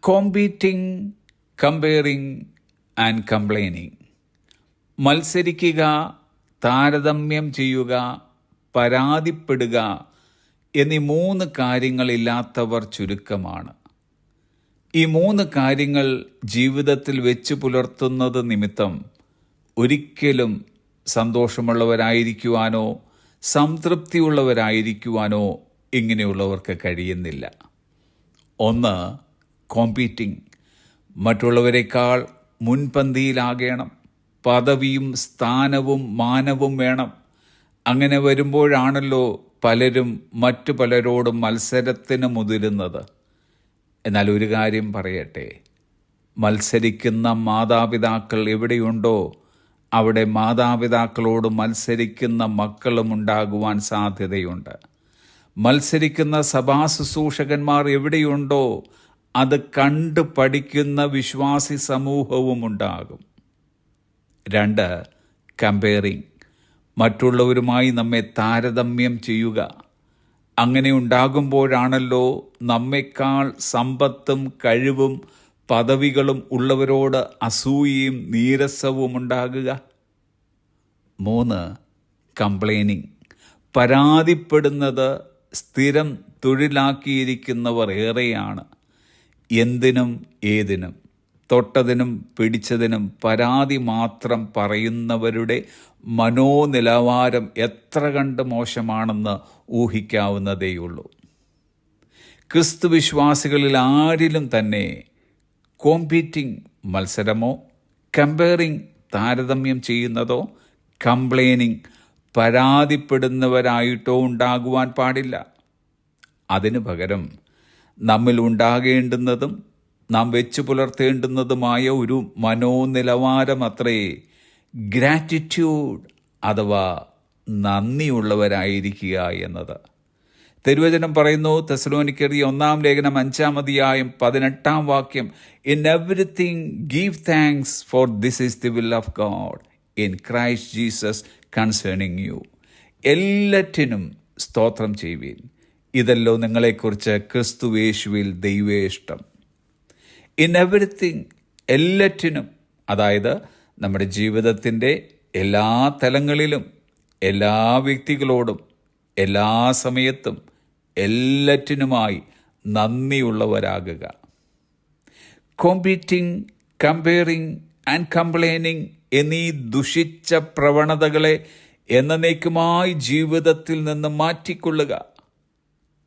Competing, comparing and complaining. മത്സരിക്കുക, താരതമ്യം ചെയ്യുക, പരാതിപ്പെടുക എന്നീ 3 കാര്യങ്ങളില്ലാത്തവർ ചുരുക്കമാണ്. ഈ 3 കാര്യങ്ങൾ ജീവിതത്തിൽ വെച്ച് പുലർത്തുന്നത് നിമിത്തം ഒരിക്കലും സന്തോഷമുള്ളവരായിരിക്കുവാനോ സംതൃപ്തിയുള്ളവരായിരിക്കുവാനോ ഇങ്ങനെയുള്ളവർക്ക് കഴിയുന്നില്ല. 1. കോമ്പീറ്റിംഗ്. മറ്റുള്ളവരെക്കാൾ മുൻപന്തിയിലാകണം. പദവിയും സ്ഥാനവും മാനവും വേണം. അങ്ങനെ വരുമ്പോഴാണല്ലോ പലരും മറ്റു പലരോടും മത്സരത്തിന് മുതിരുന്നത്. എന്നാൽ ഒരു കാര്യം പറയട്ടെ, മത്സരിക്കുന്ന മാതാപിതാക്കൾ എവിടെയുണ്ടോ അവിടെ മാതാപിതാക്കളോട് മത്സരിക്കുന്ന മക്കളും ഉണ്ടാകുവാൻ സാധ്യതയുണ്ട്. മത്സരിക്കുന്ന സഭാശുശ്രൂഷകന്മാർ എവിടെയുണ്ടോ അത് കണ്ടു പഠിക്കുന്ന വിശ്വാസി സമൂഹവും ഉണ്ടാകും. 2. കമ്പയറിംഗ്. മറ്റുള്ളവരുമായി നമ്മെ താരതമ്യം ചെയ്യുക. അങ്ങനെ ഉണ്ടാകുമ്പോഴാണല്ലോ നമ്മെക്കാൾ സമ്പത്തും കഴിവും പദവികളും ഉള്ളവരോട് അസൂയയും നീരസവും ഉണ്ടാകുക. 3. കംപ്ലൈനിങ്. പരാതിപ്പെടുന്നത് സ്ഥിരം തൊഴിലാക്കിയിരിക്കുന്നവർ ഏറെയാണ്. എന്തിനും ഏതിനും, തൊട്ടതിനും പിടിച്ചതിനും പരാതി മാത്രം പറയുന്നവരുടെ മനോനിലവാരം എത്ര കണ്ട് മോശമാണെന്ന് ഊഹിക്കാവുന്നതേയുള്ളൂ. ക്രിസ്തുവിശ്വാസികളിൽ ആരിലും തന്നെ കോമ്പീറ്റിംഗ് മത്സരമോ, കമ്പയറിംഗ് താരതമ്യം ചെയ്യുന്നതോ, കംപ്ലൈനിങ് പരാതിപ്പെടുന്നവരായിട്ടോ ഉണ്ടാകുവാൻ പാടില്ല. അതിനു പകരം നമ്മിൽ ഉണ്ടാകേണ്ടുന്നതും നാം വെച്ചു പുലർത്തേണ്ടുന്നതുമായ ഒരു മനോനിലവാരമത്രേ ഗ്രാറ്റിറ്റ്യൂഡ് അഥവാ നന്ദിയുള്ളവരായിരിക്കുക എന്നത്. തിരുവചനം പറയുന്നു, തെസ്സലോനിക്കർ 1 ലേഖനം 5:18 in everything give thanks, for this is the will of God in Christ Jesus concerning you. എല്ലാറ്റിനും സ്തോത്രം ചെയ്യുവിൻ, ഇതല്ലോ നിങ്ങളെക്കുറിച്ച് ക്രിസ്തുയേശുവിൽ ദൈവേഷ്ടം. ഇൻ എവരിത്തിങ്, എല്ലാറ്റിനും, അതായത് നമ്മുടെ ജീവിതത്തിൻ്റെ എല്ലാ തലങ്ങളിലും, എല്ലാ വ്യക്തികളോടും, എല്ലാ സമയത്തും, എല്ലാറ്റിനുമായി നന്ദിയുള്ളവരാകുക. കോമ്പീറ്റിംഗ്, കമ്പയറിംഗ് ആൻഡ് കംപ്ലൈനിങ് എന്നീ ദുഷിച്ച പ്രവണതകളെ എന്നേക്കുമായി ജീവിതത്തിൽ നിന്ന് മാറ്റിക്കൊള്ളുക.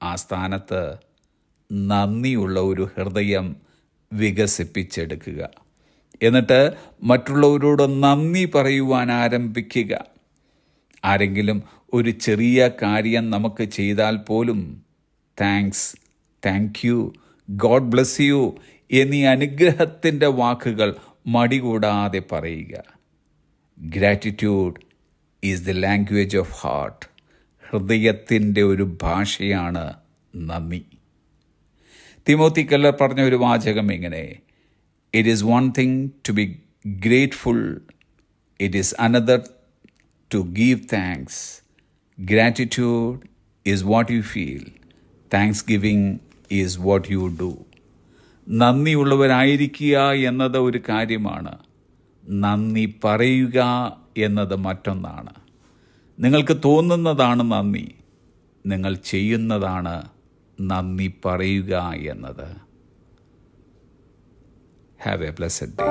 ആ സ്ഥാനത്ത് നന്ദിയുള്ള ഒരു ഹൃദയം വികസിപ്പിച്ചെടുക്കുക. എന്നിട്ട് മറ്റുള്ളവരോട് നന്ദി പറയുവാൻ ആരംഭിക്കുക. ആരെങ്കിലും ഒരു ചെറിയ കാര്യം നമുക്ക് ചെയ്താൽ പോലും thanks, thank you, God bless you എന്നീ അനുഗ്രഹത്തിൻ്റെ വാക്കുകൾ മടികൂടാതെ പറയുക. Gratitude is the language of heart. ഹൃദയത്തിൻ്റെ ഒരു ഭാഷയാണ് നന്ദി. തിമോത്തി കെല്ലർ പറഞ്ഞ ഒരു വാചകം ഇങ്ങനെ: it is one thing to be grateful, it is another to give thanks. Gratitude is what you feel, thanks giving is what you do. നന്ദിയുള്ളവരായിരിക്കുക എന്നത് ഒരു കാര്യമാണ്, നന്ദി പറയുക എന്നത് മറ്റൊന്നാണ്. നിങ്ങൾക്ക് തോന്നുന്നതാണ് നന്ദി, നിങ്ങൾ ചെയ്യുന്നതാണ് നന്ദി പറയുക എന്നത്. Have A blessed day.